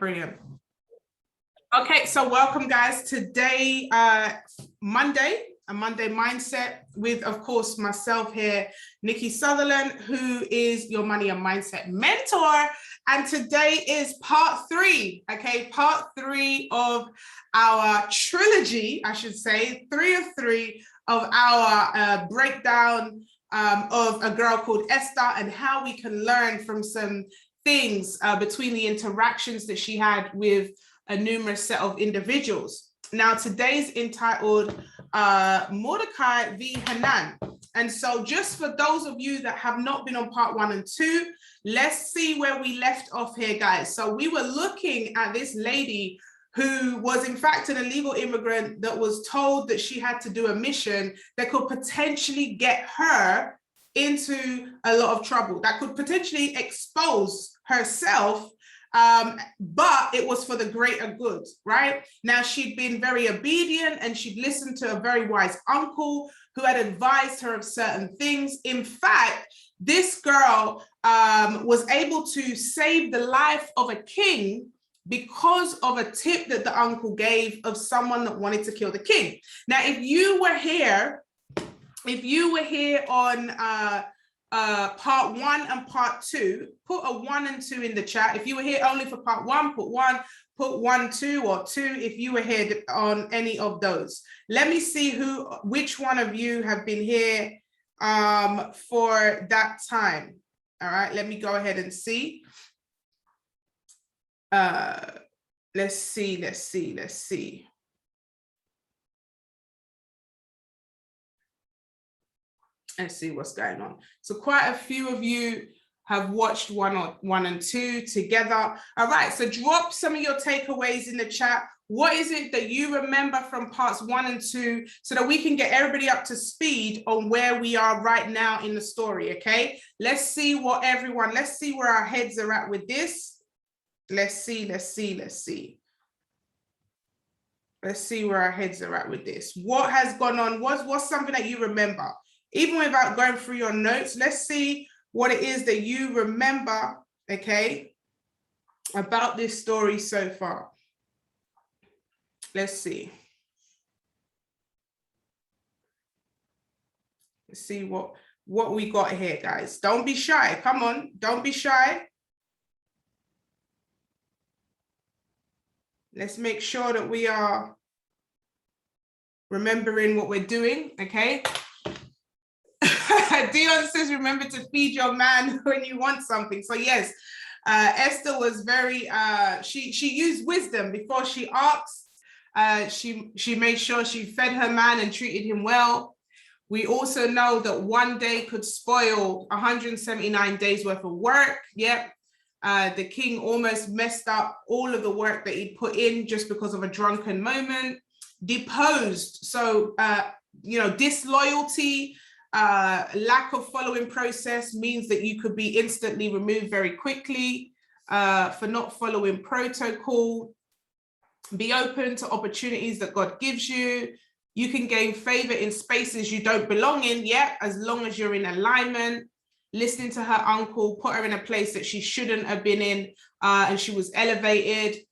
Brilliant. Okay, so welcome guys. Today, Monday, a Monday mindset with, of course, myself here, Nikki Sutherland, who is your money and mindset mentor. And today is part 3, okay? Part 3 of our trilogy, I should say, 3 of 3 of our breakdown of a girl called Esther and how we can learn from some things between the interactions that she had with a numerous set of individuals. Now, today's entitled Mordecai v. Haman. And so just for those of you that have not been on part 1 and 2, let's see where we left off here, guys. So we were looking at this lady who was in fact an illegal immigrant that was told that she had to do a mission that could potentially get her into a lot of trouble, that could potentially expose herself, but it was for the greater good, right? Now, she'd been very obedient and she'd listened to a very wise uncle who had advised her of certain things. In fact, this girl was able to save the life of a king because of a tip that the uncle gave of someone that wanted to kill the king. Now, if you were here on part 1 and part 2, put a 1 and 2 in the chat. If you were here only for part 1, put 1, put 1, 2, or 2 if you were here on any of those. Let me see which one of you have been here for that time. All right, let me go ahead and see. Let's see. Let's see what's going on. So quite a few of you have watched 1 and 2 together. All right, so drop some of your takeaways in the chat. What is it that you remember from parts 1 and 2 so that we can get everybody up to speed on where we are right now in the story, okay? Let's see where our heads are at with this. Let's see where our heads are at with this. What has gone on? What's something that you remember? Even without going through your notes, let's see what it is that you remember, okay, about this story so far. Let's see. Let's see what we got here, guys. Don't be shy. Come on, don't be shy. Let's make sure that we are remembering what we're doing, okay? Dion says, remember to feed your man when you want something. So yes, Esther was very, she used wisdom before she asked. She made sure she fed her man and treated him well. We also know that one day could spoil 179 days worth of work. Yep. The king almost messed up all of the work that he'd put in just because of a drunken moment. Deposed. So, disloyalty, lack of following process means that you could be instantly removed very quickly for not following protocol. Be open to opportunities that God gives you. You can gain favor in spaces you don't belong in yet, as long as you're in alignment. Listening to her uncle put her in a place that she shouldn't have been in, and she was elevated.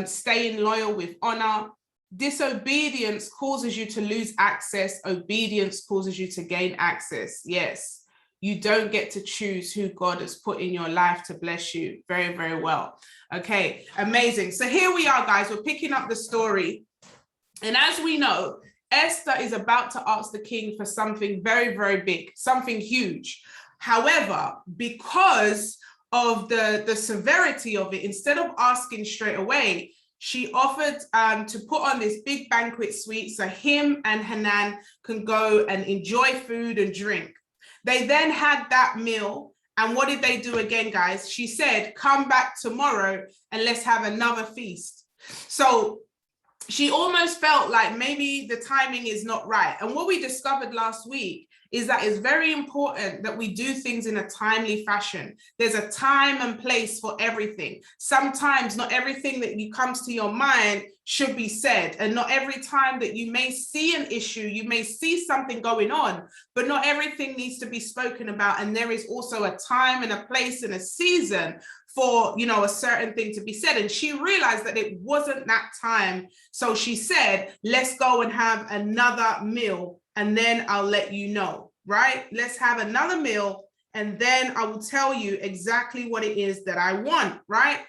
Staying loyal with honor. Disobedience causes you to lose access. Obedience causes you to gain access. Yes, you don't get to choose who God has put in your life to bless you. Very, very well. Okay, amazing. So here we are, guys. We're picking up the story. And as we know, Esther is about to ask the king for something very, very big, something huge. However, because of the severity of it, instead of asking straight away, she offered to put on this big banquet suite so him and Haman can go and enjoy food and drink. They then had that meal. And what did they do again, guys? She said, come back tomorrow and let's have another feast. So she almost felt like maybe the timing is not right. And what we discovered last week is that it's very important that we do things in a timely fashion. There's a time and place for everything. Sometimes not everything that comes to your mind should be said, and not every time that you may see an issue, you may see something going on, but not everything needs to be spoken about. And there is also a time and a place and a season for, you know, a certain thing to be said. And she realized that it wasn't that time. So she said, let's go and have another meal, and then I'll let you know, right? Let's have another meal, and then I will tell you exactly what it is that I want, right?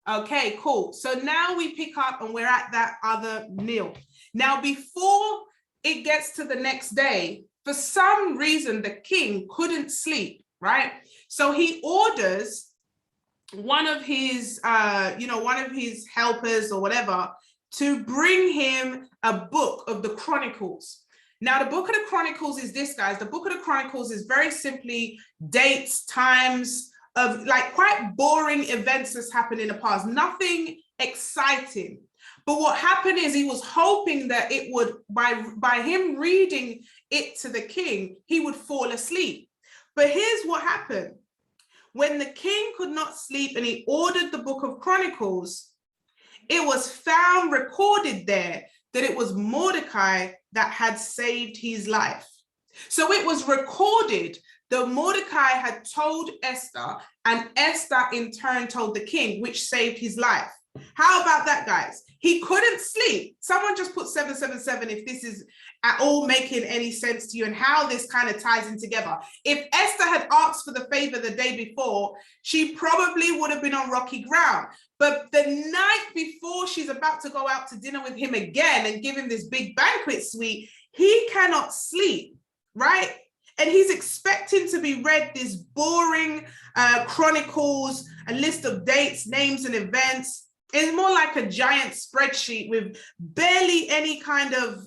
Okay, cool. So now we pick up and we're at that other meal. Now, before it gets to the next day, for some reason, the king couldn't sleep, right? So he orders one of his, one of his helpers or whatever to bring him a book of the Chronicles. Now, the book of the Chronicles is this, guys. The book of the Chronicles is very simply dates, times of like quite boring events that's happened in the past, nothing exciting. But what happened is he was hoping that it would, by him reading it to the king, he would fall asleep. But here's what happened. When the king could not sleep and he ordered the book of Chronicles, it was found recorded there that it was Mordecai that had saved his life. So it was recorded that Mordecai had told Esther, and Esther in turn told the king, which saved his life. How about that, guys? He couldn't sleep. Someone just put 777 if this is at all making any sense to you and how this kind of ties in together. If Esther had asked for the favor the day before, she probably would have been on rocky ground. But the night before she's about to go out to dinner with him again and give him this big banquet suite, he cannot sleep, right? And he's expecting to be read this boring chronicles, a list of dates, names, and events. It's more like a giant spreadsheet with barely any kind of,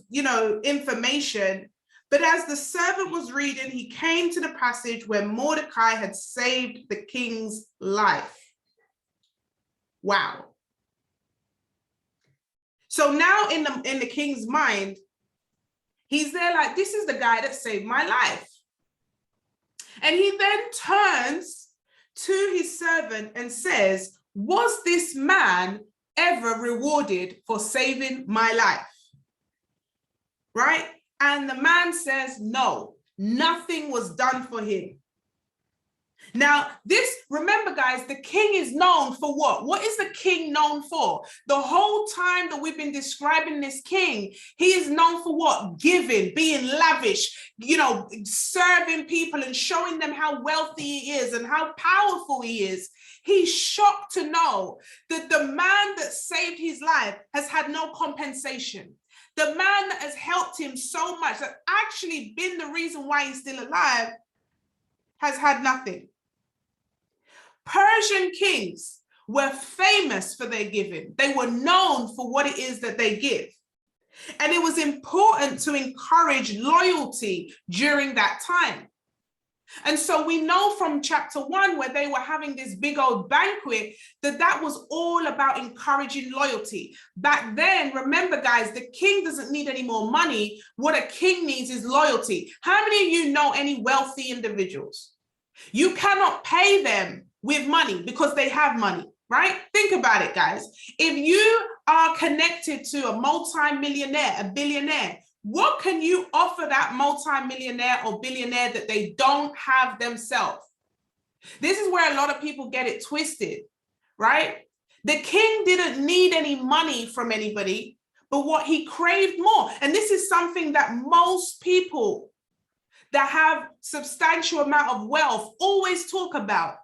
information. But as the servant was reading, he came to the passage where Mordecai had saved the king's life. Wow. So now in the king's mind, he's there like, this is the guy that saved my life. And he then turns to his servant and says, was this man ever rewarded for saving my life? Right? And the man says, no, nothing was done for him. Now, remember, guys, the king is known for what? What is the king known for? The whole time that we've been describing this king, he is known for what? Giving, being lavish, serving people and showing them how wealthy he is and how powerful he is. He's shocked to know that the man that saved his life has had no compensation. The man that has helped him so much, that actually been the reason why he's still alive, has had nothing. Persian kings were famous for their giving. They were known for what it is that they give. And it was important to encourage loyalty during that time. And so we know from chapter 1, where they were having this big old banquet, that was all about encouraging loyalty. Back then, remember, guys, the king doesn't need any more money. What a king needs is loyalty. How many of you know any wealthy individuals? You cannot pay them with money because they have money, right? Think about it, guys. If you are connected to a multi-millionaire, a billionaire, what can you offer that multi-millionaire or billionaire that they don't have themselves? This is where a lot of people get it twisted, right? The king didn't need any money from anybody, but what he craved more. And this is something that most people that have substantial amount of wealth always talk about,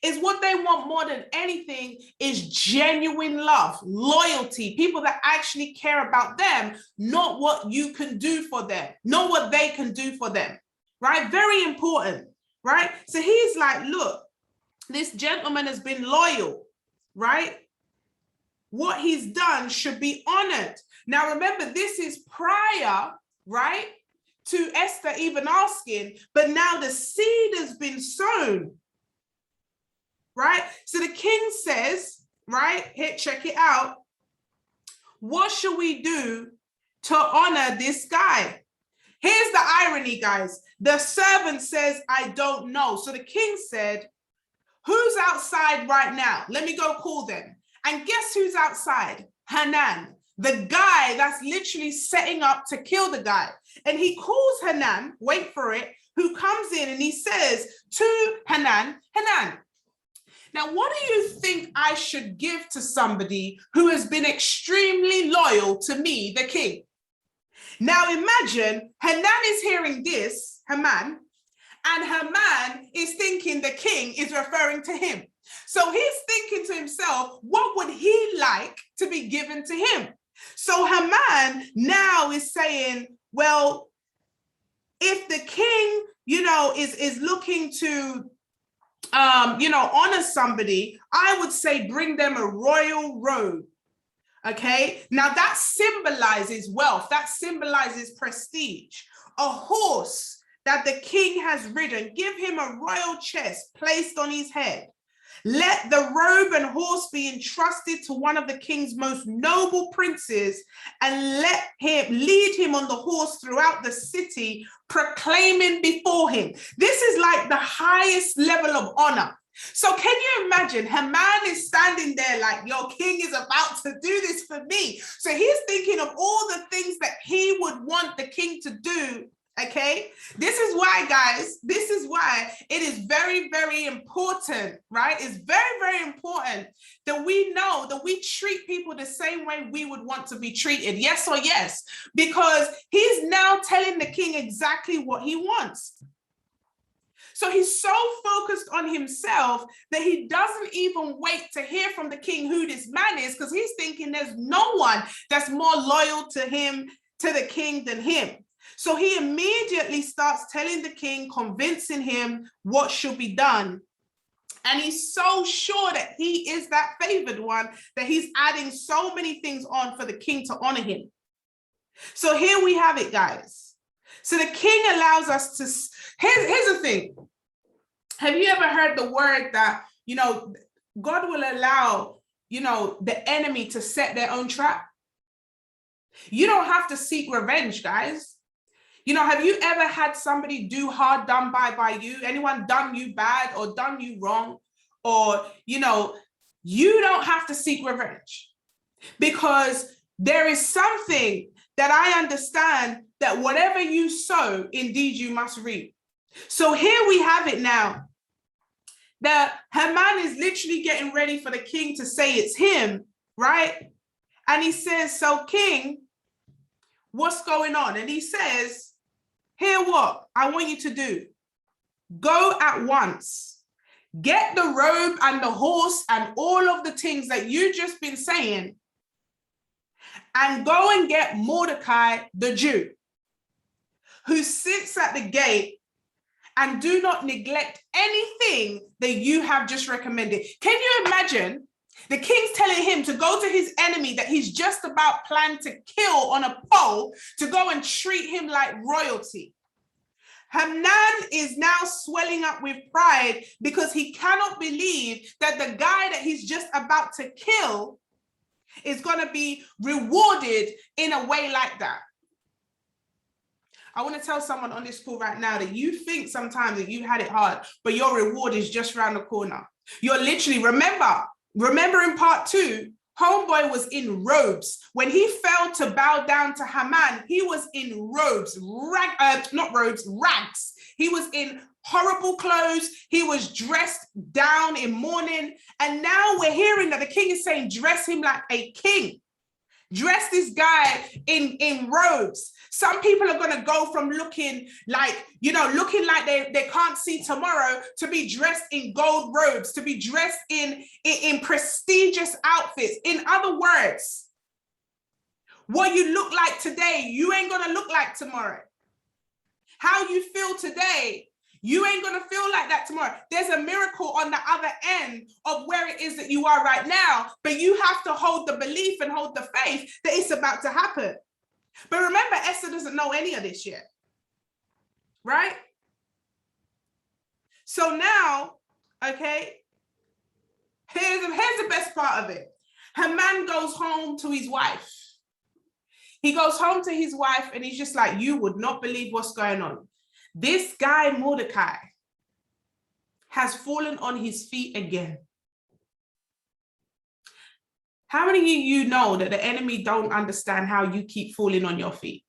is what they want more than anything is genuine love, loyalty, people that actually care about them, not what you can do for them, not what they can do for them, right? Very important, right? So he's like, look, this gentleman has been loyal, right? What he's done should be honored. Now, remember, this is prior, right, to Esther even asking, but now the seed has been sown. Right? So the king says, right, here, check it out. What should we do to honor this guy? Here's the irony, guys. The servant says, I don't know. So the king said, who's outside right now? Let me go call them. And guess who's outside? Haman, the guy that's literally setting up to kill the guy. And he calls Haman, wait for it, who comes in and he says to Haman, Haman, now what do you think I should give to somebody who has been extremely loyal to me, the king? Now imagine Haman is hearing this, Haman, and Haman is thinking the king is referring to him. So he's thinking to himself, what would he like to be given to him? So Haman now is saying, well, if the king, is looking to, honor somebody, I would say bring them a royal robe. Okay, now that symbolizes wealth, that symbolizes prestige. A horse that the king has ridden, give him a royal chest placed on his head. Let the robe and horse be entrusted to one of the king's most noble princes, and let him lead him on the horse throughout the city, proclaiming before him. This is like the highest level of honor. So can you imagine? Haman is standing there like, your king is about to do this for me. So he's thinking of all the things that he would want the king to do. Okay, this is why, guys, this is why it is very, very important, right? It's very, very important that we know that we treat people the same way we would want to be treated. Yes or yes, because he's now telling the king exactly what he wants. So he's so focused on himself that he doesn't even wait to hear from the king who this man is, because he's thinking there's no one that's more loyal to him, to the king, than him. So he immediately starts telling the king, convincing him what should be done. And he's so sure that he is that favored one that he's adding so many things on for the king to honor him. So here we have it, guys. So the king allows us to, here's the thing. Have you ever heard the word that, God will allow, the enemy to set their own trap? You don't have to seek revenge, guys. Have you ever had somebody do hard done by you? Anyone done you bad or done you wrong? Or, you don't have to seek revenge, because there is something that I understand, that whatever you sow, indeed you must reap. So here we have it now. That Haman is literally getting ready for the king to say it's him, right? And he says, so king, what's going on? And he says, hear what I want you to do. Go at once. Get the robe and the horse and all of the things that you just been saying, and go and get Mordecai, the Jew, who sits at the gate, and do not neglect anything that you have just recommended. Can you imagine? The king's telling him to go to his enemy that he's just about planned to kill on a pole, to go and treat him like royalty. Haman is now swelling up with pride because he cannot believe that the guy that he's just about to kill is going to be rewarded in a way like that. I want to tell someone on this call right now that you think sometimes that you had it hard, but your reward is just around the corner. You're literally, remember in part 2, homeboy was in robes. When he fell to bow down to Haman, he was in robes, rags. He was in horrible clothes. He was dressed down in mourning. And now we're hearing that the king is saying, dress him like a king. Dress this guy in robes. Some people are going to go from looking like they can't see tomorrow, to be dressed in gold robes, to be dressed in prestigious outfits. In other words, what you look like today, you ain't going to look like tomorrow. How you feel today, you ain't going to feel like that tomorrow. There's a miracle on the other end of where it is that you are right now, but you have to hold the belief and hold the faith that it's about to happen. But remember, Esther doesn't know any of this yet, right? So now, okay, here's the best part of it. Haman goes home to his wife. He goes home to his wife and he's just like, you would not believe what's going on. This guy, Mordecai, has fallen on his feet again. How many of you know that the enemy don't understand how you keep falling on your feet?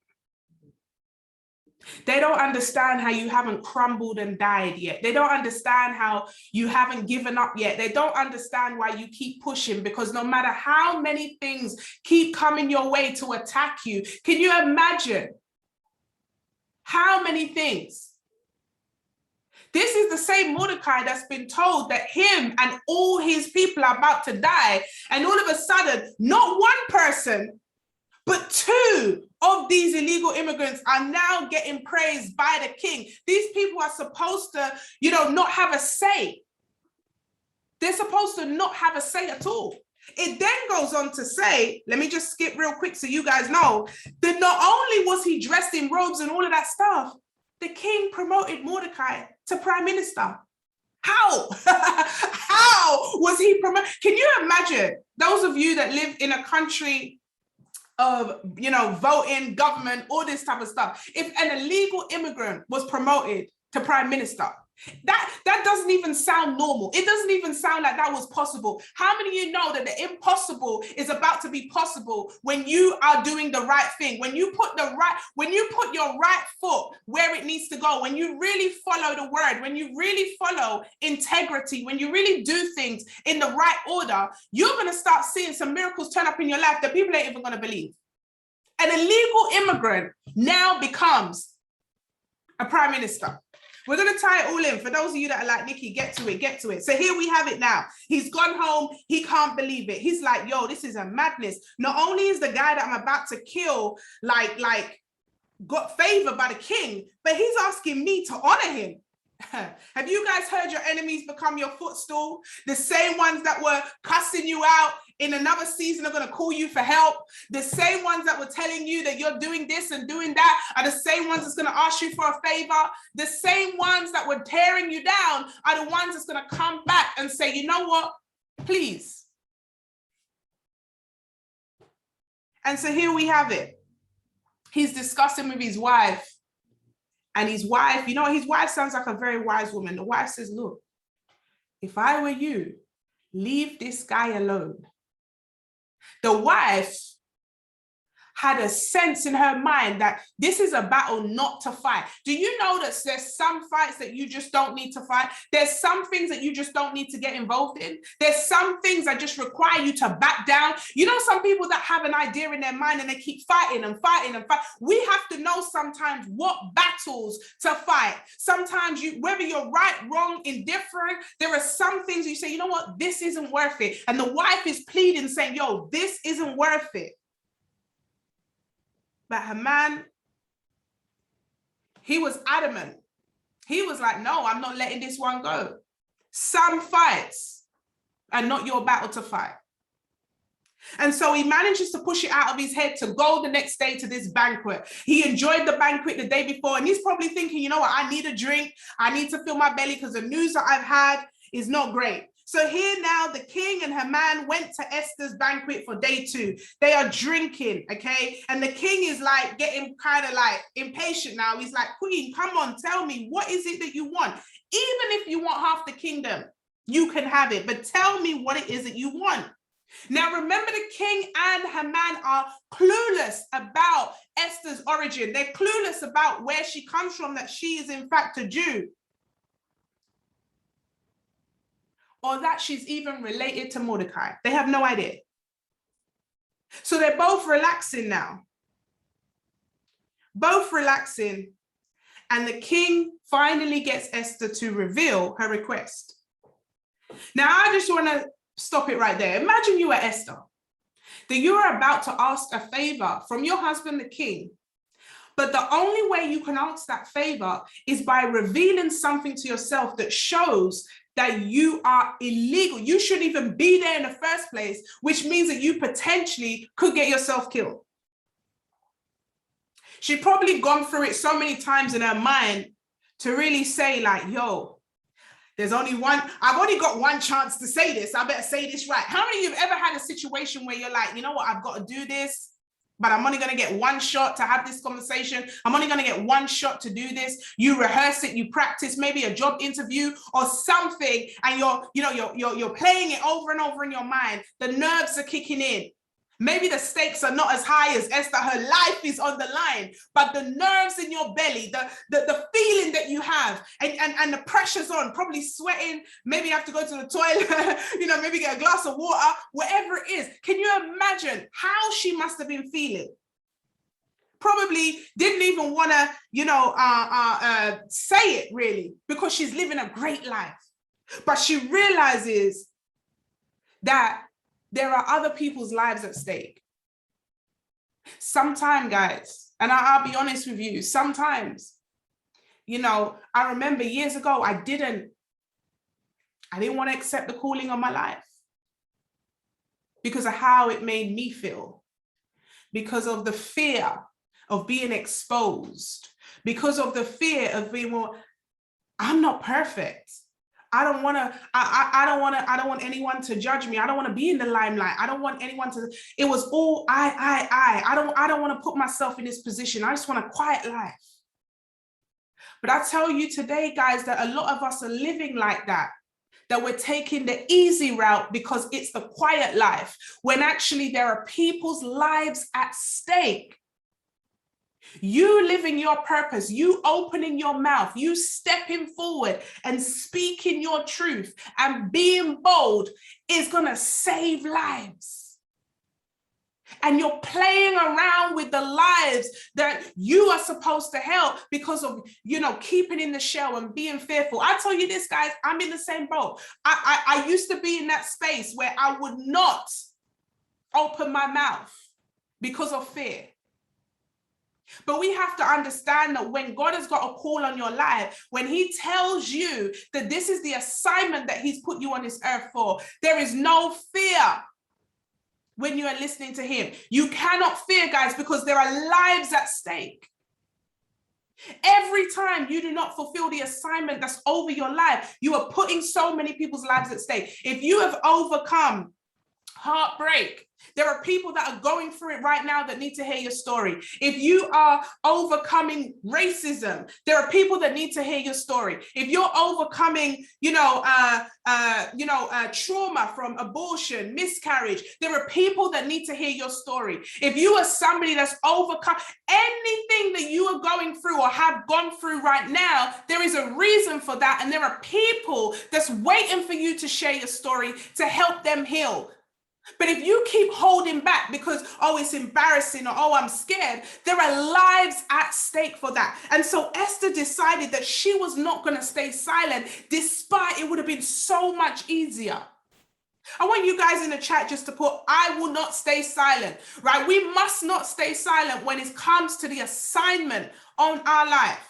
They don't understand how you haven't crumbled and died yet. They don't understand how you haven't given up yet. They don't understand why you keep pushing, because no matter how many things keep coming your way to attack you, can you imagine how many things? This is the same Mordecai that's been told that him and all his people are about to die. And all of a sudden, not one person, but two of these illegal immigrants are now getting praised by the king. These people are supposed to, not have a say. They're supposed to not have a say at all. It then goes on to say, let me just skip real quick so you guys know, that not only was he dressed in robes and all of that stuff, the king promoted Mordecai to prime minister. How? How was he promoted? Can you imagine, those of you that live in a country of, voting, government, all this type of stuff, if an illegal immigrant was promoted to prime minister, that doesn't even sound normal. It doesn't even sound like that was possible. How many of you know that the impossible is about to be possible when you are doing the right thing, when you put your right foot where it needs to go, when you really follow the word, when you really follow integrity, when you really do things in the right order, you're going to start seeing some miracles turn up in your life that people ain't even going to believe. An illegal immigrant now becomes a prime minister. We're going to tie it all in. For those of you that are like, Nikki, get to it. So here we have it now. He's gone home. He can't believe it. He's like, yo, this is a madness. Not only is the guy that I'm about to kill, got favor by the king, but he's asking me to honor him. Have you guys heard your enemies become your footstool? The same ones that were cussing you out in another season are going to call you for help. The same ones that were telling you that you're doing this and doing that are the same ones that's going to ask you for a favor. The same ones that were tearing you down are the ones that's going to come back and say, you know what, please. And so here we have it. He's discussing with his wife. And his wife, his wife sounds like a very wise woman. The wife says, look, if I were you, leave this guy alone. The wife had a sense in her mind that this is a battle not to fight. Do you know that there's some fights that you just don't need to fight? There's some things that you just don't need to get involved in. There's some things that just require you to back down. You know, some people that have an idea in their mind and they keep fighting and fighting and fighting. We have to know sometimes what battles to fight. Sometimes whether you're right, wrong, indifferent, there are some things you say, you know what, this isn't worth it. And the wife is pleading saying, yo, this isn't worth it. But Haman, he was adamant. He was like, no, I'm not letting this one go. Some fights are not your battle to fight. And so he manages to push it out of his head to go the next day to this banquet. He enjoyed the banquet the day before, and he's probably thinking, you know what, I need a drink. I need to fill my belly because the news that I've had is not great. So here now, the king and Haman went to Esther's banquet for day 2. They are drinking, okay? And the king is like getting kind of like impatient now. He's like, queen, come on, tell me, what is it that you want? Even if you want half the kingdom, you can have it. But tell me what it is that you want. Now, remember, the king and Haman are clueless about Esther's origin. They're clueless about where she comes from, that she is in fact a Jew. Or that she's even related to Mordecai. They have no idea. So they're both relaxing now. Both relaxing. And the king finally gets Esther to reveal her request. Now, I just want to stop it right there. Imagine you are Esther, that you are about to ask a favor from your husband, the king. But the only way you can ask that favor is by revealing something to yourself that shows that you are illegal. You shouldn't even be there in the first place, which means that you potentially could get yourself killed. She'd probably gone through it so many times in her mind to really say like, yo, there's only one, I've only got one chance to say this. I better say this right. How many of you have ever had a situation where you're like, you know what, I've got to do this, but I'm only going to get one shot to have this conversation. I'm only going to get one shot to do this. You rehearse it, you practice maybe a job interview or something, and you're playing it over and over in your mind. The nerves are kicking in. Maybe the stakes are not as high as Esther. Her life is on the line, but the nerves in your belly, the feeling that you have, and the pressure's on, probably sweating, maybe you have to go to the toilet, maybe get a glass of water, whatever it is. Can you imagine how she must have been feeling? Probably didn't even want to, say it really, because she's living a great life. But she realizes that there are other people's lives at stake. Sometimes, guys, and I'll be honest with you, sometimes, I remember years ago, I didn't want to accept the calling of my life because of how it made me feel, because of the fear of being exposed, because of the fear of being, well, I'm not perfect. I don't want anyone to judge me. I don't want to be in the limelight. I don't want anyone to, it was all I don't want to put myself in this position. I just want a quiet life. But I tell you today, guys, that a lot of us are living like that we're taking the easy route because it's the quiet life, when actually there are people's lives at stake. You living your purpose, you opening your mouth, you stepping forward and speaking your truth and being bold is going to save lives. And you're playing around with the lives that you are supposed to help because of, keeping in the shell and being fearful. I tell you this, guys, I'm in the same boat. I used to be in that space where I would not open my mouth because of fear. But we have to understand that when God has got a call on your life, when he tells you that this is the assignment that he's put you on this earth for, there is no fear when you are listening to him. You cannot fear, guys, because there are lives at stake. Every time you do not fulfill the assignment that's over your life, you are putting so many people's lives at stake. If you have overcome heartbreak, there are people that are going through it right now that need to hear your story. If you are overcoming racism, there are people that need to hear your story. If you're overcoming, trauma from abortion, miscarriage, there are people that need to hear your story. If you are somebody that's overcome anything that you are going through or have gone through right now, there is a reason for that. And there are people that's waiting for you to share your story to help them heal. But if you keep holding back because, oh, it's embarrassing, or, oh, I'm scared, there are lives at stake for that. And so Esther decided that she was not going to stay silent, despite it would have been so much easier. I want you guys in the chat just to put, I will not stay silent, right? We must not stay silent when it comes to the assignment on our life.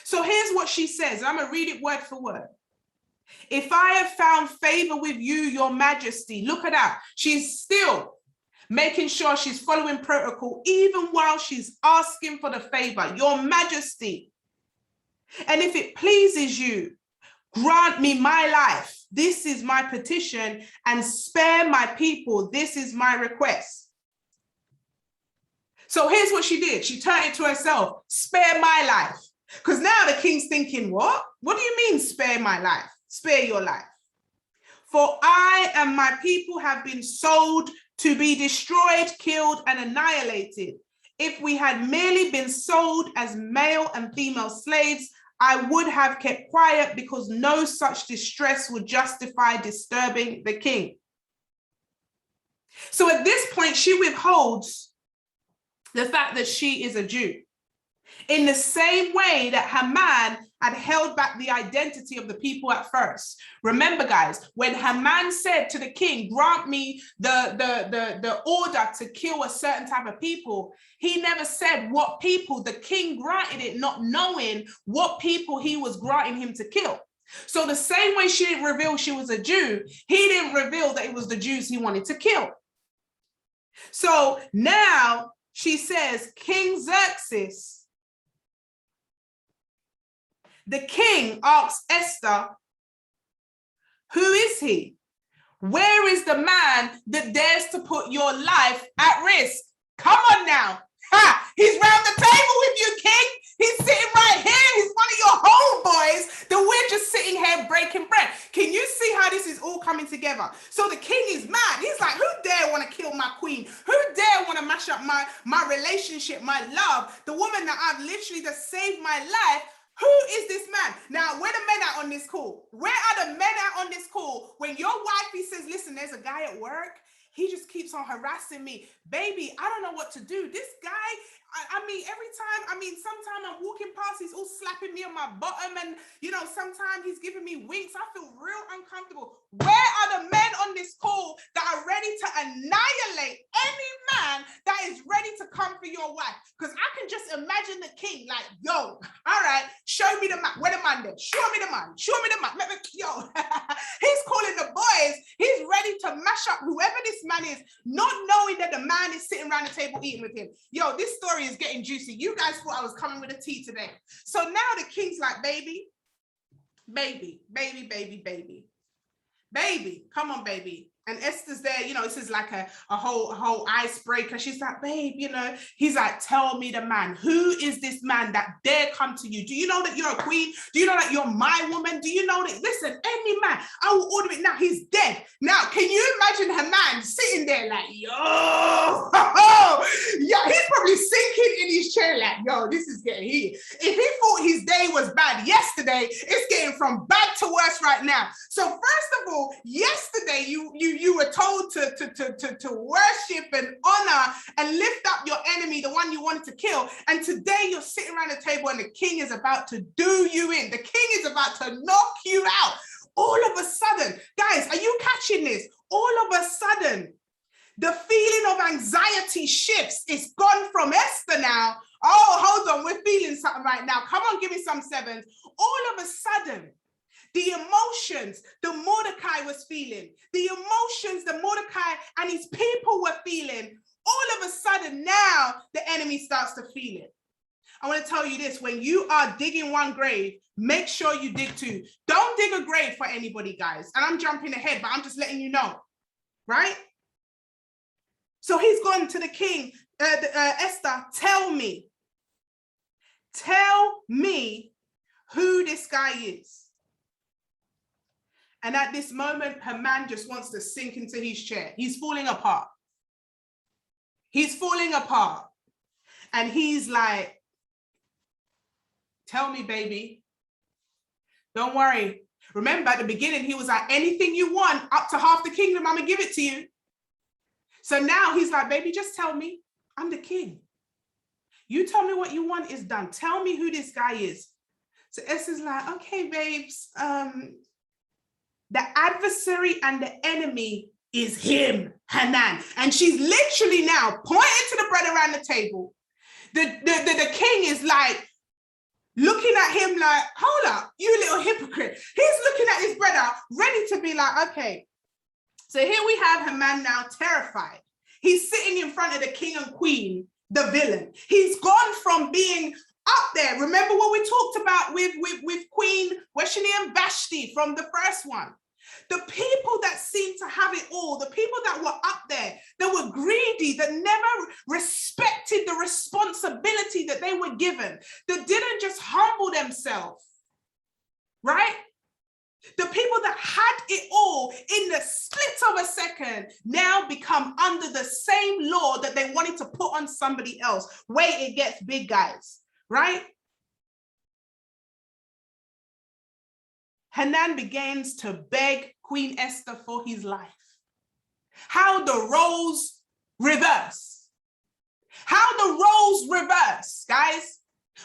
So here's what she says. I'm going to read it word for word. If I have found favor with you, your majesty, look at that. She's still making sure she's following protocol, even while she's asking for the favor, your majesty. And if it pleases you, grant me my life. This is my petition, and spare my people. This is my request. So here's what she did. She turned it to herself, spare my life. Because now the king's thinking, what? What do you mean spare my life? Spare your life. For I and my people have been sold to be destroyed, killed, and annihilated. If we had merely been sold as male and female slaves, I would have kept quiet, because no such distress would justify disturbing the king. So at this point, she withholds the fact that she is a Jew, in the same way that Haman had held back the identity of the people at first. Remember, guys, when Haman said to the king, grant me the order to kill a certain type of people, he never said what people. The king granted it, not knowing what people he was granting him to kill. So the same way she didn't reveal she was a Jew, he didn't reveal that it was the Jews he wanted to kill. So now she says, King Xerxes, the king asks Esther, who is he? Where is the man that dares to put put your life at risk. Come on now. Ha! He's round the table with you, King. He's sitting right here. He's one of your homeboys that we're just sitting here breaking bread. Can you see how this is all coming together? So the king is mad. He's like, who dare want to kill my queen? Who dare want to mash up my relationship, my love, the woman that I've literally just saved my life? Who is this man? Now, where the men at on this call? Where are the men at on this call? When your wifey says, listen, there's a guy at work. He just keeps on harassing me. Baby, I don't know what to do. This guy, sometimes I'm walking past, he's all slapping me on my bottom. And, sometimes he's giving me winks. I feel real uncomfortable. Where are the men on this call that are ready to annihilate any man that is ready to come for your wife? Because I can just imagine the king like, yo, all right, show me the man. Where the man there? Show me the man. Show me the man. Yo, he's calling the boys. He's ready to mash up whoever this man is, not knowing that the man is sitting around the table eating with him. Yo, this story is getting juicy. You guys thought I was coming with a tea today. So now the king's like, baby, come on, baby. And Esther's there, this is like a whole icebreaker. She's like, babe, he's like, tell me the man. Who is this man that dare come to you? Do you know that you're a queen? Do you know that you're my woman? Do you know that, listen, any man, I will order it now. He's dead. Now, can you imagine her man sitting there like, yo, he's probably sinking in his chair like, yo, this is getting heated. If he thought his day was bad yesterday, it's getting from bad to worse right now. So first of all, yesterday, you were told to worship and honor and lift up your enemy, the one you wanted to kill. And today you're sitting around the table and the king is about to do you in. The king is about to knock you out. All of a sudden, guys, are you catching this? All of a sudden, the feeling of anxiety shifts. It's gone from Esther now. Oh, hold on, we're feeling something right now. Come on, give me some sevens. All of a sudden, the emotions that Mordecai was feeling, the emotions that Mordecai and his people were feeling, all of a sudden now the enemy starts to feel it. I want to tell you this, when you are digging one grave, make sure you dig two. Don't dig a grave for anybody, guys. And I'm jumping ahead, but I'm just letting you know, right? So he's gone to the king, Esther, tell me who this guy is. And at this moment, her man just wants to sink into his chair. He's falling apart. He's falling apart. And he's like, tell me, baby. Don't worry. Remember, at the beginning, he was like, anything you want, up to half the kingdom, I'm going to give it to you. So now he's like, baby, just tell me. I'm the king. You tell me what you want is done. Tell me who this guy is. So Esther's like, okay, babes. The adversary and the enemy is him, Haman. And she's literally now pointing to the bread around the table. The king is like, looking at him like, hold up, you little hypocrite. He's looking at his brother, ready to be like, okay. So here we have Haman now terrified. He's sitting in front of the king and queen, the villain. He's gone from being up there. Remember what we talked about with Queen and Vashti from the first one. The people that seemed to have it all, the people that were up there, that were greedy, that never respected the responsibility that they were given, that didn't just humble themselves, right? The people that had it all in the split of a second now become under the same law that they wanted to put on somebody else. Wait, it gets big, guys, right? Haman begins to beg Queen Esther for his life. How the roles reverse. How the roles reverse, guys.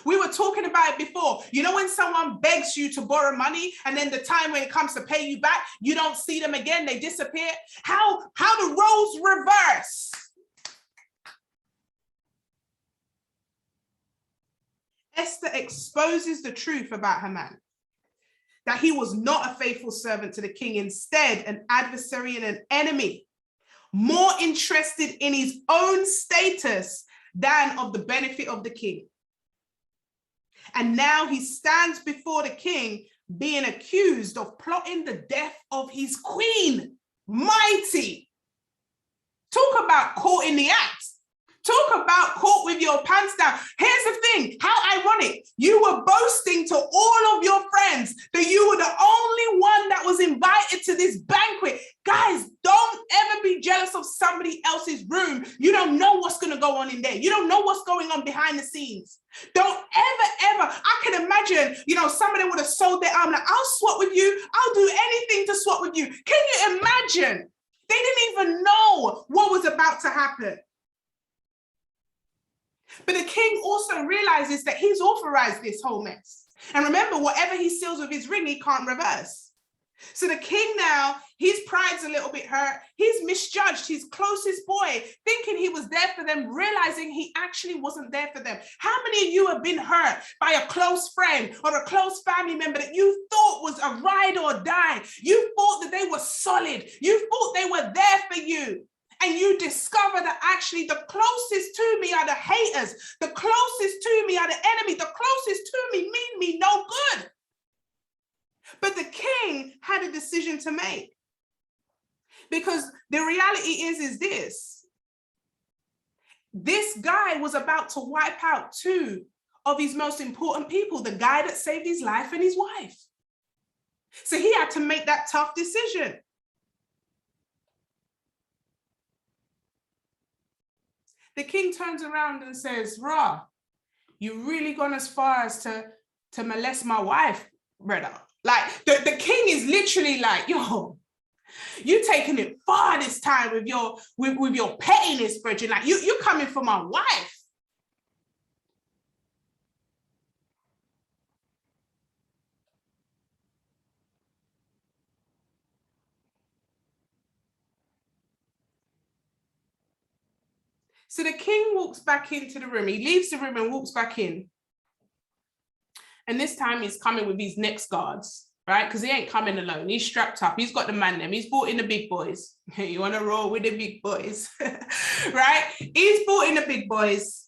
We were talking about it before. You know when someone begs you to borrow money and then the time when it comes to pay you back, you don't see them again, they disappear? How the roles reverse. Esther exposes the truth about Haman, that he was not a faithful servant to the king, instead an adversary and an enemy, more interested in his own status than of the benefit of the king. And now he stands before the king being accused of plotting the death of his queen. Mighty. Talk about caught in the act. Talk about caught with your pants down. Here's the thing, how ironic. You were boasting to all of your friends that you were the only one that was invited to this banquet. Guys, don't ever be jealous of somebody else's room. You don't know what's going to go on in there. You don't know what's going on behind the scenes. Don't ever. I can imagine, somebody would have sold their arm. Like, I'll swap with you. I'll do anything to swap with you. Can you imagine? They didn't even know what was about to happen. But the king also realizes that he's authorized this whole mess. And remember, whatever he seals with his ring, he can't reverse. So the king now, his pride's a little bit hurt. He's misjudged his closest boy, thinking he was there for them, realizing he actually wasn't there for them. How many of you have been hurt by a close friend or a close family member that you thought was a ride or die? You thought that they were solid. You thought they were there for you. And you discover that actually the closest to me are the haters. The closest to me are the enemy. The closest to me mean me no good. But the king had a decision to make. Because the reality is this. This guy was about to wipe out two of his most important people, the guy that saved his life and his wife. So he had to make that tough decision. The king turns around and says, Rah, you really gone as far as to molest my wife, brother. Like the king is literally like, yo, you taking it far this time with your pettiness, Bridget. Like you coming for my wife. So the king walks back into the room. He leaves the room and walks back in. And this time he's coming with his next guards, right? Because he ain't coming alone. He's strapped up. He's got the man them. He's brought in the big boys. You want to roll with the big boys, right? He's brought in the big boys.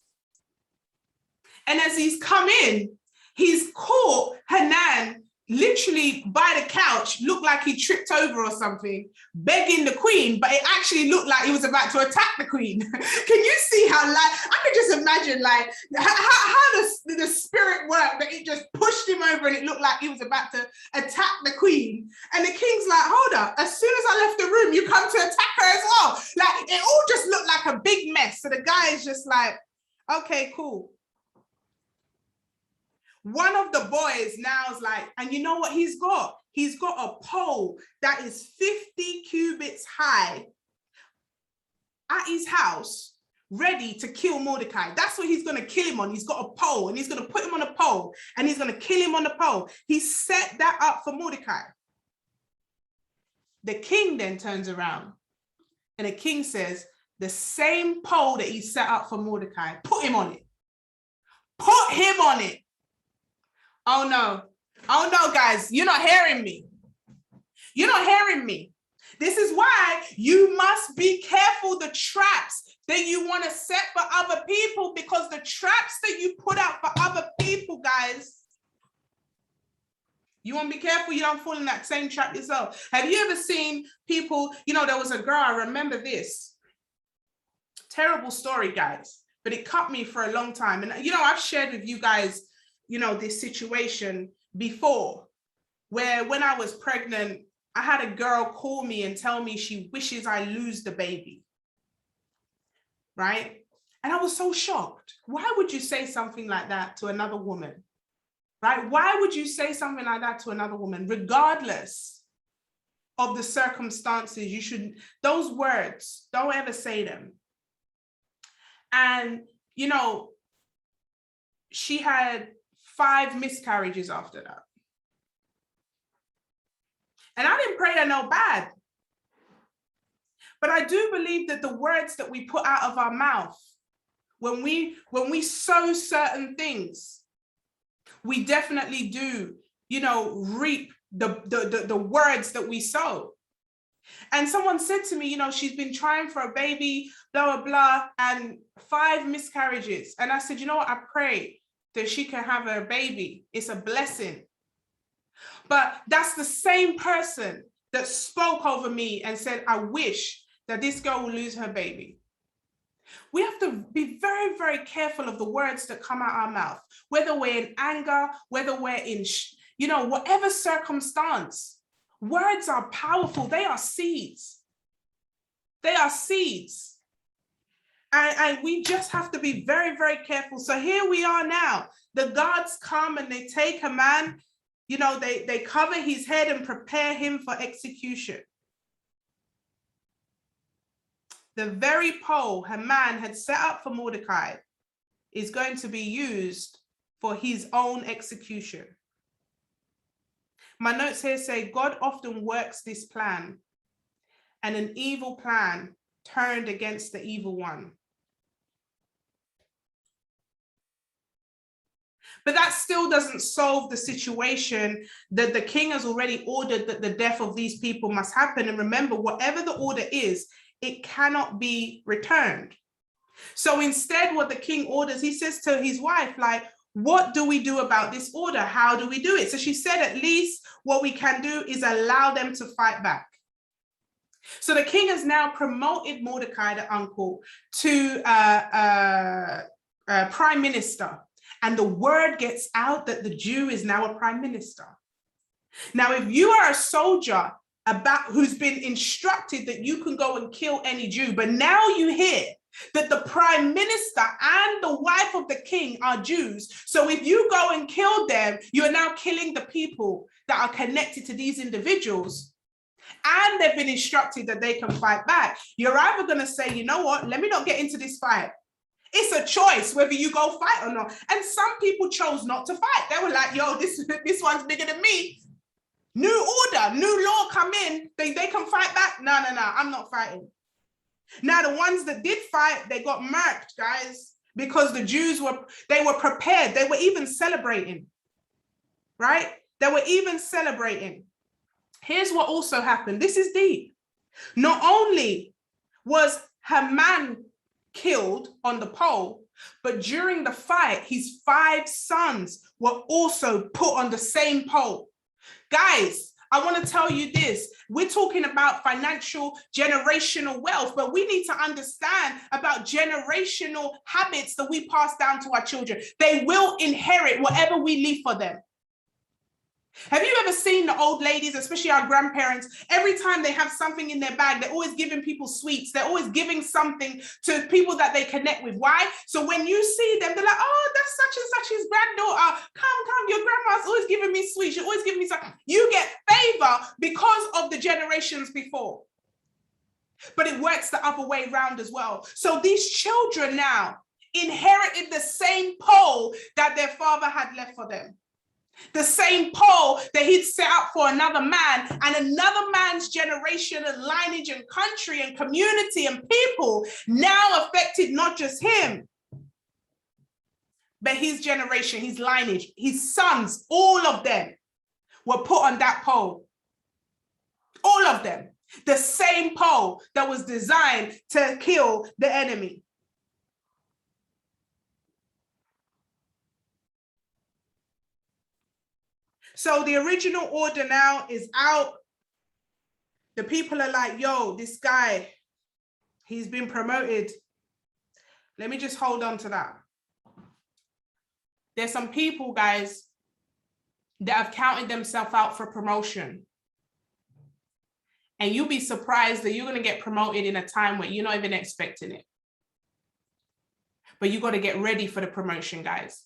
And as he's come in, he's caught Haman literally by the couch, looked like he tripped over or something, begging the queen, but it actually looked like he was about to attack the queen. Can you see how, like, I could just imagine, like, how the spirit worked, that it just pushed him over and it looked like he was about to attack the queen. And the king's like, hold up, as soon as I left the room, you come to attack her as well. Like, it all just looked like a big mess. So the guy is just like, okay, cool. One of the boys now is like, and you know what he's got? He's got a pole that is 50 cubits high at his house, ready to kill Mordecai. That's what he's going to kill him on. He's got a pole and he's going to put him on a pole and he's going to kill him on the pole. He set that up for Mordecai. The king then turns around and the king says, the same pole that he set up for Mordecai, put him on it. Put him on it. Oh no, guys, you're not hearing me. You're not hearing me. This is why you must be careful the traps that you want to set for other people, because the traps that you put out for other people, guys, you want to be careful you don't fall in that same trap yourself. Have you ever seen people, there was a girl, I remember this. Terrible story, guys, but it cut me for a long time. And, I've shared with you guys this situation before, where when I was pregnant, I had a girl call me and tell me she wishes I lose the baby, right? And I was so shocked. Why would you say something like that to another woman, right? Why would you say something like that to another woman, regardless of the circumstances? Those words, don't ever say them. And, she had 5 miscarriages after that. And I didn't pray her no bad. But I do believe that the words that we put out of our mouth, when we sow certain things, we definitely do, reap the words that we sow. And someone said to me, she's been trying for a baby, blah, blah, blah, and 5 miscarriages. And I said, you know what? I pray that she can have her baby. It's a blessing. But that's the same person that spoke over me and said, I wish that this girl will lose her baby. We have to be very, very careful of the words that come out our mouth, whether we're in anger, whether we're in, whatever circumstance. Words are powerful. They are seeds. They are seeds. And we just have to be very, very careful. So here we are now. The guards come and they take Haman, they cover his head and prepare him for execution. The very pole Haman had set up for Mordecai is going to be used for his own execution. My notes here say, God often works this plan, and an evil plan turned against the evil one. But that still doesn't solve the situation that the king has already ordered that the death of these people must happen. And remember, whatever the order is, it cannot be returned. So instead, what the king orders, he says to his wife, like, what do we do about this order? How do we do it? So she said, at least what we can do is allow them to fight back. So the king has now promoted Mordecai, the uncle, to prime minister. And the word gets out that the Jew is now a prime minister. Now, if you are a soldier who's been instructed that you can go and kill any Jew, but now you hear that the prime minister and the wife of the king are Jews. So if you go and kill them, you are now killing the people that are connected to these individuals. And they've been instructed that they can fight back. You're either going to say, you know what, let me not get into this fight. It's a choice whether you go fight or not. And some people chose not to fight. They were like, yo, this one's bigger than me. New order, new law come in. They can fight back. No, I'm not fighting. Now, the ones that did fight, they got murked, guys, because the Jews were prepared. They were even celebrating, right? They were even celebrating. Here's what also happened. This is deep. Not only was Haman killed on the pole, but during the fight, his 5 sons were also put on the same pole. Guys, I want to tell you this. We're talking about financial generational wealth, but we need to understand about generational habits that we pass down to our children. They will inherit whatever we leave for them. Have you ever seen the old ladies, especially our grandparents, every time they have something in their bag, they're always giving people sweets. They're always giving something to people that they connect with. Why? So when you see them, they're like, oh, that's such and such his granddaughter. Come, your grandma's always giving me sweets. You're always giving me something. You get favor because of the generations before. But it works the other way around as well. So these children now inherited the same pole that their father had left for them. The same pole that he'd set up for another man, and another man's generation and lineage and country and community and people now affected not just him, but his generation, his lineage, his sons, all of them were put on that pole. All of them. The same pole that was designed to kill the enemy. So the original order now is out. The people are like, yo, this guy, he's been promoted. Let me just hold on to that. There's some people, guys, that have counted themselves out for promotion. And you'll be surprised that you're going to get promoted in a time where you're not even expecting it. But you got to get ready for the promotion, guys.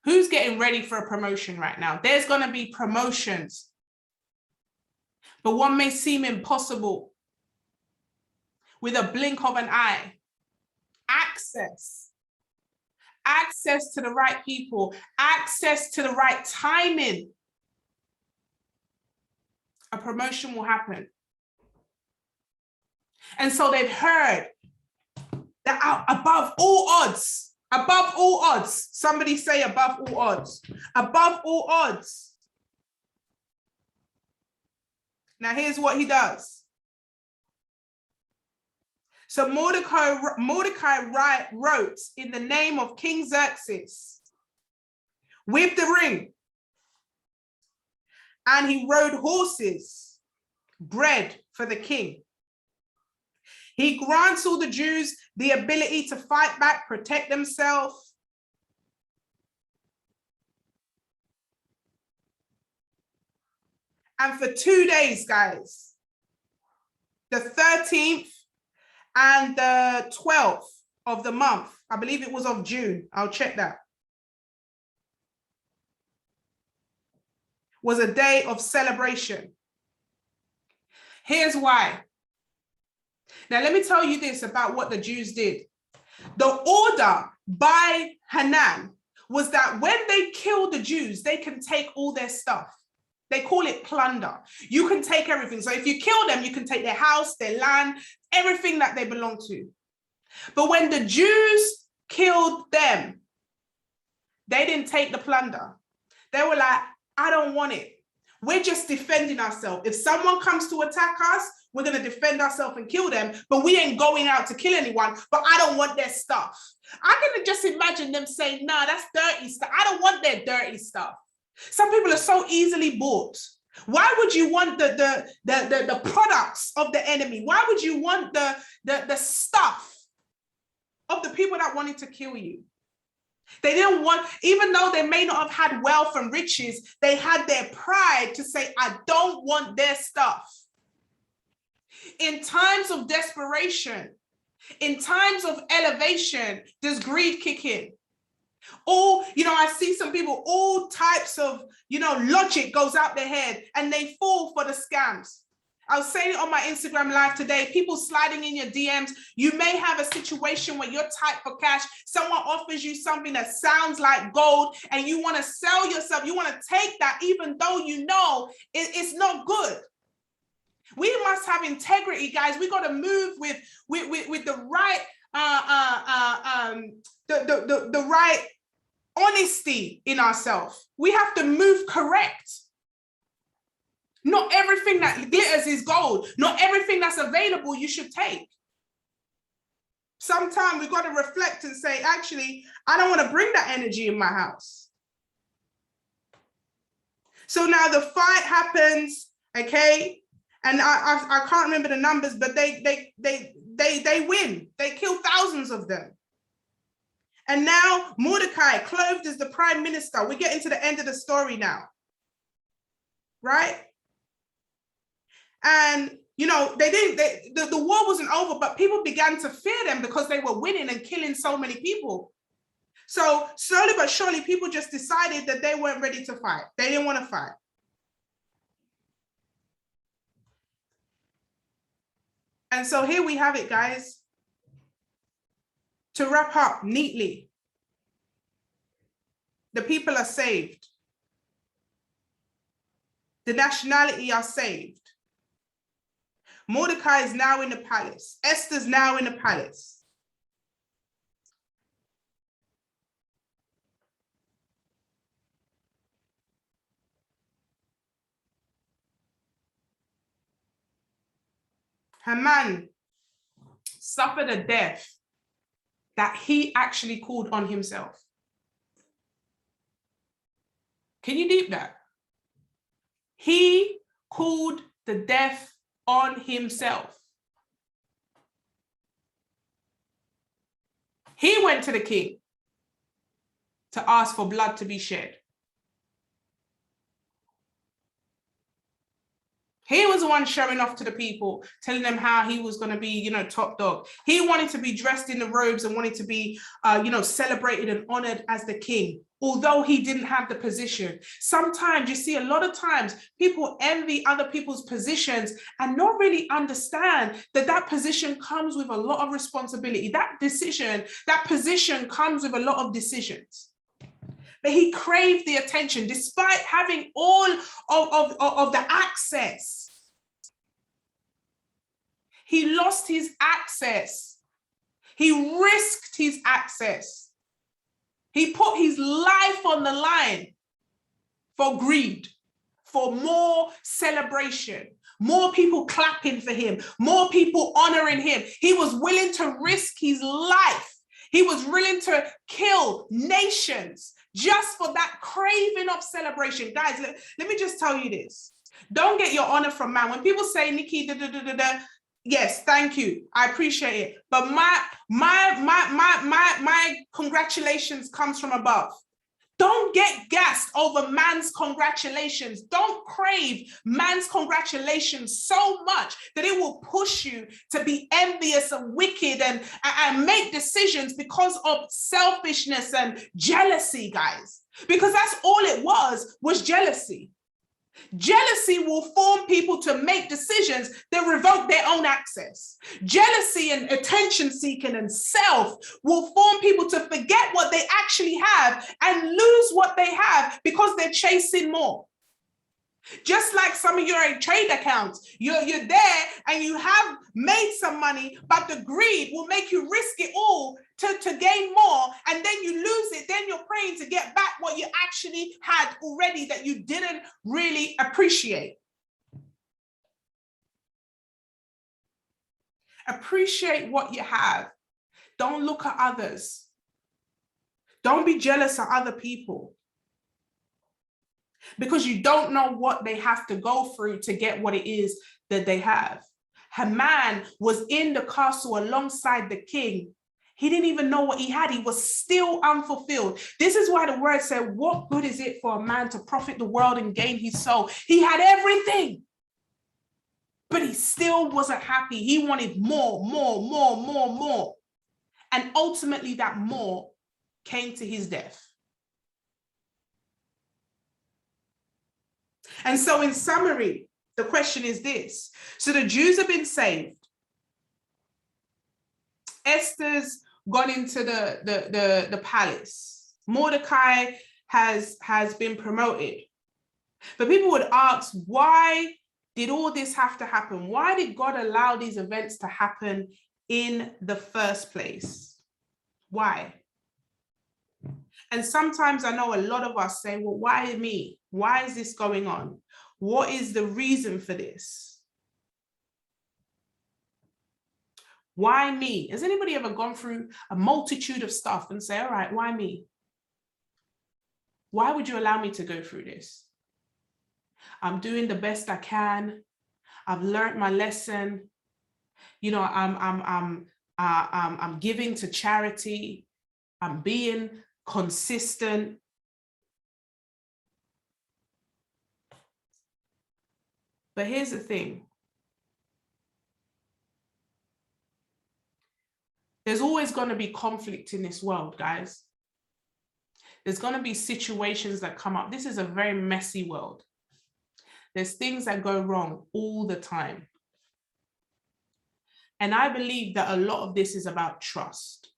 Who's getting ready for a promotion right now? There's going to be promotions. But one may seem impossible. With a blink of an eye. Access to the right people. Access to the right timing. A promotion will happen. And so they've heard that above all odds, somebody say above all odds, above all odds. Now here's what he does. So Mordecai wrote in the name of King Xerxes with the ring, and he rode horses, bread for the king. He grants all the Jews the ability to fight back, protect themselves. And for 2 days, guys, the 13th and the 12th of the month, I believe it was of June, I'll check that, was a day of celebration. Here's why. Now, let me tell you this about what the Jews did. The order by Haman was that when they kill the Jews, they can take all their stuff. They call it plunder. You can take everything. So if you kill them, you can take their house, their land, everything that they belong to. But when the Jews killed them, they didn't take the plunder. They were like, I don't want it. We're just defending ourselves. If someone comes to attack us, we're going to defend ourselves and kill them, but we ain't going out to kill anyone, but I don't want their stuff. I can just imagine them saying, nah, that's dirty stuff. I don't want their dirty stuff. Some people are so easily bought. Why would you want the products of the enemy? Why would you want the stuff of the people that wanted to kill you? They didn't want, even though they may not have had wealth and riches, they had their pride to say, I don't want their stuff. In times of desperation, in times of elevation, does greed kick in? All, I see some people, all types of, logic goes out their head and they fall for the scams. I was saying it on my Instagram live today, people sliding in your DMs. You may have a situation where you're tight for cash. Someone offers you something that sounds like gold and you want to sell yourself. You want to take that even though you know it's not good. We must have integrity, guys. We got to move with the right, the right honesty in ourselves. We have to move correct. Not everything that glitters is gold. Not everything that's available you should take. Sometimes we've got to reflect and say, actually, I don't want to bring that energy in my house. So now the fight happens, okay? And I can't remember the numbers, but they win. They kill thousands of them. And now Mordecai, clothed as the prime minister, we're getting to the end of the story now, right? And, the war wasn't over, but people began to fear them because they were winning and killing so many people. So slowly but surely, people just decided that they weren't ready to fight. They didn't want to fight. And so here we have it, guys. To wrap up neatly, the people are saved. The nationality are saved. Mordecai is now in the palace. Esther's now in the palace. Haman suffered a death that he actually called on himself. Can you deep that? He called the death on himself. He went to the king to ask for blood to be shed. He was the one showing off to the people, telling them how he was going to be, top dog. He wanted to be dressed in the robes and wanted to be, celebrated and honored as the king, although he didn't have the position. Sometimes you see a lot of times people envy other people's positions and not really understand that position comes with a lot of responsibility. That position comes with a lot of decisions. But he craved the attention despite having all of the access. He lost his access. He risked his access. He put his life on the line for greed, for more celebration, more people clapping for him, more people honoring him. He was willing to risk his life. He was willing to kill nations just for that craving of celebration. Guys, let me just tell you this. Don't get your honor from man. When people say, Nikki, Yes, thank you. I appreciate it. But my congratulations comes from above. Don't get gassed over man's congratulations. Don't crave man's congratulations so much that it will push you to be envious and wicked and make decisions because of selfishness and jealousy, guys. Because that's all it was jealousy. Jealousy will form people to make decisions that revoke their own access. Jealousy and attention seeking and self will form people to forget what they actually have and lose what they have because they're chasing more. Just like some of your trade accounts, you're there and you have made some money, but the greed will make you risk it all to gain more, and then you lose it. Then you're praying to get back what you actually had already that you didn't really appreciate. Appreciate what you have. Don't look at others. Don't be jealous of other people, because you don't know what they have to go through to get what it is that they have. Haman was in the castle alongside the king. He didn't even know what he had. He was still unfulfilled. This is why the word said, what good is it for a man to profit the world and gain his soul? He had everything, but he still wasn't happy. He wanted more. And ultimately that more came to his death. And so in summary, the question is this. So the Jews have been saved. Esther's gone into the palace. Mordecai has been promoted. But people would ask, why did all this have to happen? Why did God allow these events to happen in the first place? Why? And sometimes I know a lot of us say, well, why me? Why is this going on? What is the reason for this? Why me? Has anybody ever gone through a multitude of stuff and say, all right, why me? Why would you allow me to go through this? I'm doing the best I can. I've learned my lesson. You know, I'm giving to charity. I'm being consistent. But here's the thing. There's always going to be conflict in this world, guys. There's going to be situations that come up. This is a very messy world. There's things that go wrong all the time. And I believe that a lot of this is about trust.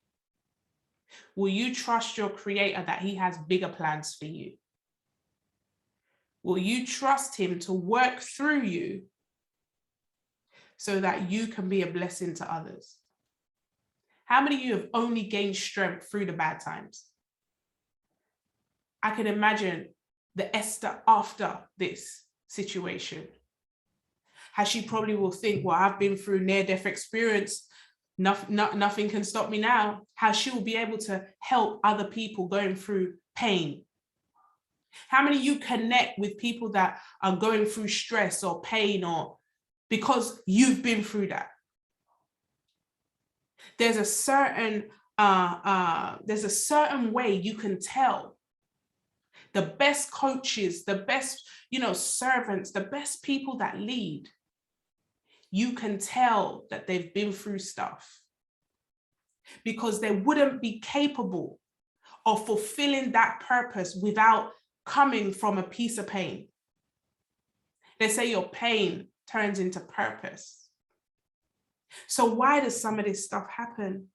Will you trust your Creator that He has bigger plans for you? Will you trust Him to work through you so that you can be a blessing to others? How many of you have only gained strength through the bad times? I can imagine the Esther after this situation. How she probably will think, well, I've been through near-death experience. Nothing can stop me now. How she will be able to help other people going through pain. How many of you connect with people that are going through stress or pain, or because you've been through that? There's a certain way you can tell. The best coaches, the best, servants, the best people that lead, you can tell that they've been through stuff, because they wouldn't be capable of fulfilling that purpose without coming from a piece of pain. They say your pain turns into purpose. So why does some of this stuff happen?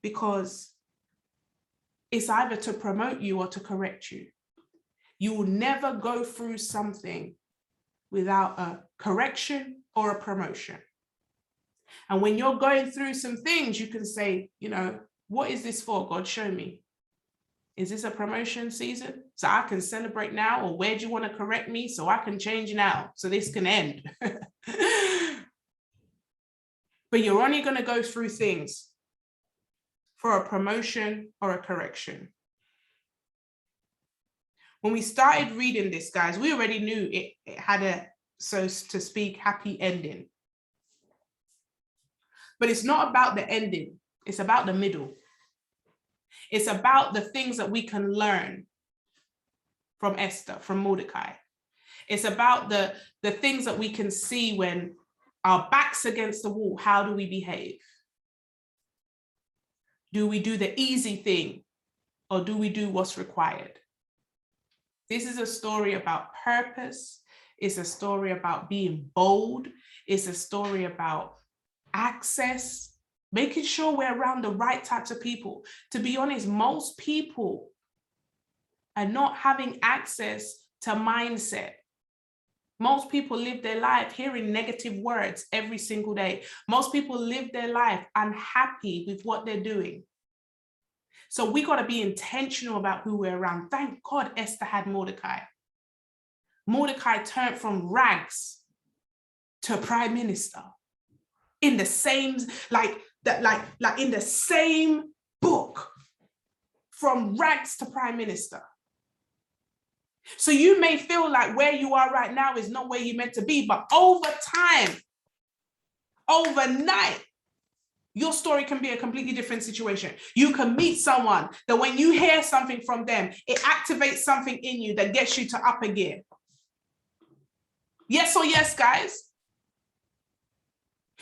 Because it's either to promote you or to correct you. You will never go through something without a correction or a promotion. And when you're going through some things, you can say, what is this for, God? Show me. Is this a promotion season so I can celebrate now? Or where do you want to correct me so I can change now so this can end? But you're only going to go through things for a promotion or a correction. When we started reading this, guys, we already knew it had a, so to speak, happy ending. But it's not about the ending. It's about the middle. It's about the things that we can learn from Esther, from Mordecai. It's about the things that we can see when our back's against the wall. How do we behave? Do we do the easy thing, or do we do what's required? This is a story about purpose. It's a story about being bold. It's a story about access, making sure we're around the right types of people. To be honest, most people are not having access to mindset. Most people live their life hearing negative words every single day. Most people live their life unhappy with what they're doing. So we got to be intentional about who we're around. Thank God Esther had Mordecai. Mordecai turned from rags to prime minister in the same, like in the same book, from rags to prime minister. So you may feel like where you are right now is not where you're meant to be, but over time, overnight, your story can be a completely different situation. You can meet someone that when you hear something from them, it activates something in you that gets you to upper gear. Yes or yes, guys?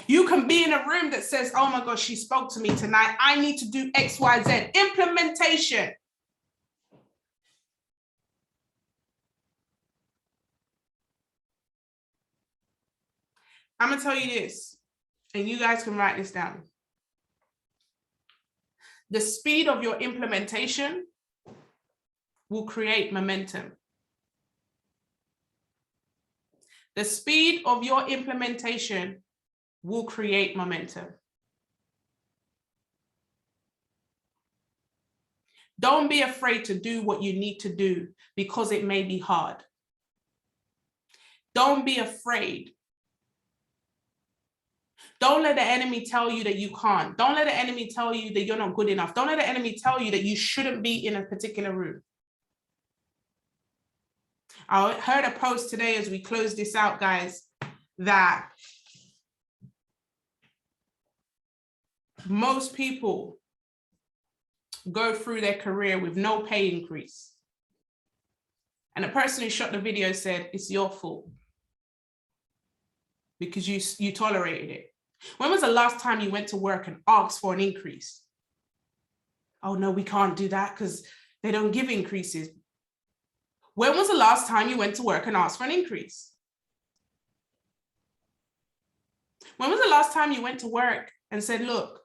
You can be in a room that says, oh my gosh, she spoke to me tonight. I need to do X, Y, Z. Implementation. I'm going to tell you this, and you guys can write this down. The speed of your implementation will create momentum. The speed of your implementation will create momentum. Don't be afraid to do what you need to do because it may be hard. Don't be afraid. Don't let the enemy tell you that you can't. Don't let the enemy tell you that you're not good enough. Don't let the enemy tell you that you shouldn't be in a particular room. I heard a post today as we close this out, guys, that most people go through their career with no pay increase. And the person who shot the video said, it's your fault because you tolerated it. When was the last time you went to work and asked for an increase? Oh no, we can't do that because they don't give increases. When was the last time you went to work and asked for an increase? When was the last time you went to work and said, look,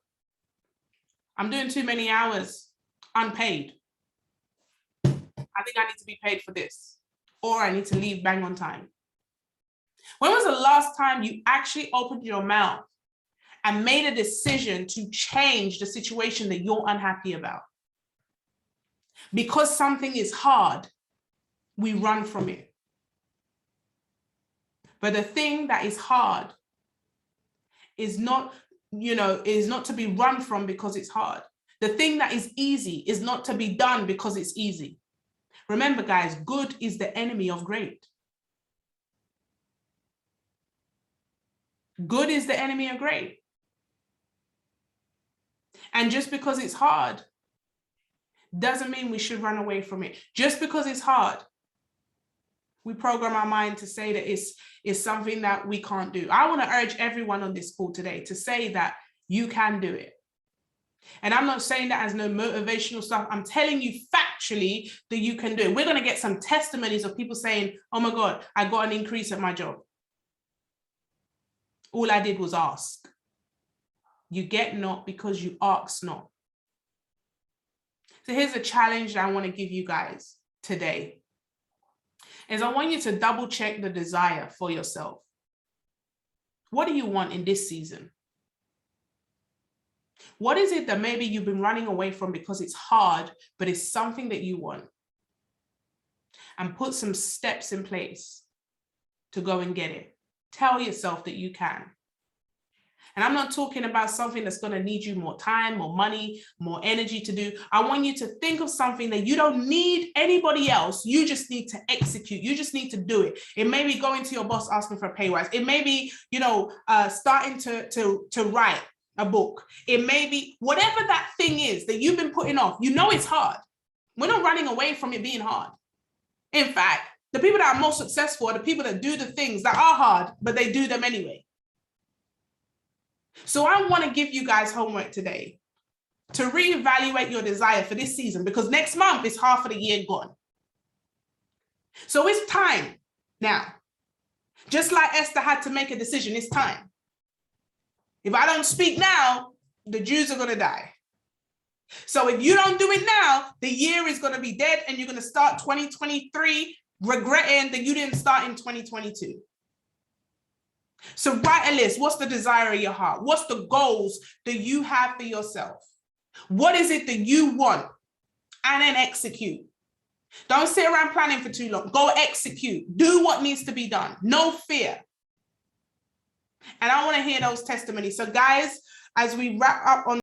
I'm doing too many hours unpaid. I think I need to be paid for this, or I need to leave bang on time. When was the last time you actually opened your mouth and made a decision to change the situation that you're unhappy about? Because something is hard, we run from it. But the thing that is hard is not, is not to be run from because it's hard. The thing that is easy is not to be done because it's easy. Remember, guys, good is the enemy of great. Good is the enemy of great. And just because it's hard doesn't mean we should run away from it. Just because it's hard, we program our mind to say that it's something that we can't do. I want to urge everyone on this call today to say that you can do it. And I'm not saying that as no motivational stuff. I'm telling you factually that you can do it. We're going to get some testimonies of people saying, oh my God, I got an increase at my job. All I did was ask. You get not because you ask not. So here's a challenge that I want to give you guys today. Is I want you to double check the desire for yourself. What do you want in this season? What is it that maybe you've been running away from because it's hard, but it's something that you want? And put some steps in place to go and get it. Tell yourself that you can. And I'm not talking about something that's going to need you more time, more money, more energy to do. I want you to think of something that you don't need anybody else. You just need to execute. You just need to do it. It may be going to your boss asking for a pay rise. It may be, starting to write. a book. It may be whatever that thing is that you've been putting off. You know it's hard. We're not running away from it being hard. In fact, the people that are most successful are the people that do the things that are hard, but they do them anyway. So I want to give you guys homework today to reevaluate your desire for this season, because next month is half of the year gone. So it's time now. Just like Esther had to make a decision, it's time. If I don't speak now, the Jews are going to die. So if you don't do it now, the year is going to be dead and you're going to start 2023 regretting that you didn't start in 2022. So write a list. What's the desire of your heart? What's the goals that you have for yourself? What is it that you want? And then execute. Don't sit around planning for too long. Go execute. Do what needs to be done. No fear. And I want to hear those testimonies. So guys, as we wrap up on